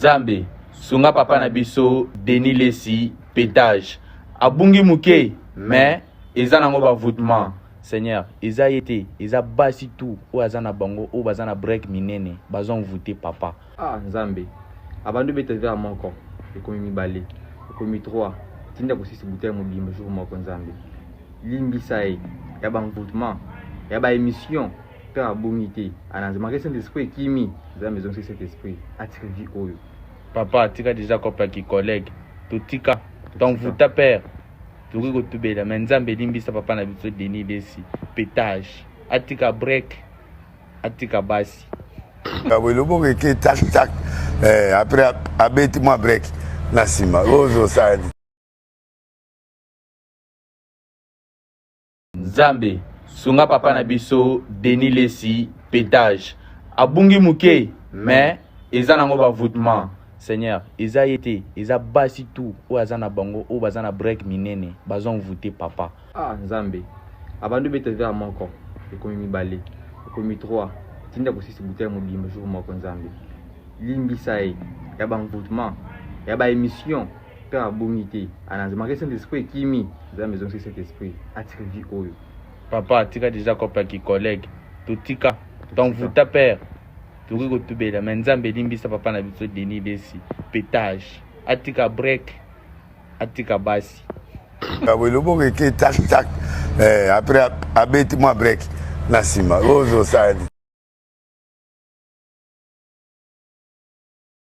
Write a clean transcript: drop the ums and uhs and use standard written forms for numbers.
Nzambe sunga papa na biso Denis Lesi pétage abungi muke mais eza nango ba voûtement. Seigneur, eza yete, eza basi tout ou azana bango ou bazana break minene bazon voûter papa. Nzambe abandu bete vers moko ekomi mibale ekomi 3 tinda ko sisi bouteille mobimba jour moko Nzambe limbisa e ya ba voûtement ya ba émission pe abungité anazima que cet esprit kimi Nzambe zon cet esprit attire vie oyo papa tika déjà kopla ki collègue totika ton voûta père tuki ko tubela mais Nzambe limbisa papa na biso Denis Lesi pétage atika break atika basi le bon que tac tac après abeti moi break na sima ozo sadi Nzambe sunga papa na biso Denis Lesi pétage abungi muke mais eza nango ba voûtement. Seigneur, eza yete, eza basi tout ou azana bango ou bazana break minene bazon voûter papa. Nzambe abandu bete vers moko ekomi mibale ekomi 3 tinda ko sisi bouteille mobimba jour moko Nzambe limbisa e ya ba voûtement ya ba émission pe abungité anazima que cet esprit kimi Nzambe zon cet esprit attire vie oyo papa tika déjà kopla ki collègue totika ton voûta père tuki ko tubela mais Nzambe limbisa papa na biso Denis Lesi pétage atika break atika basi le bon que tac tac après abeti moi break na sima ozo sadi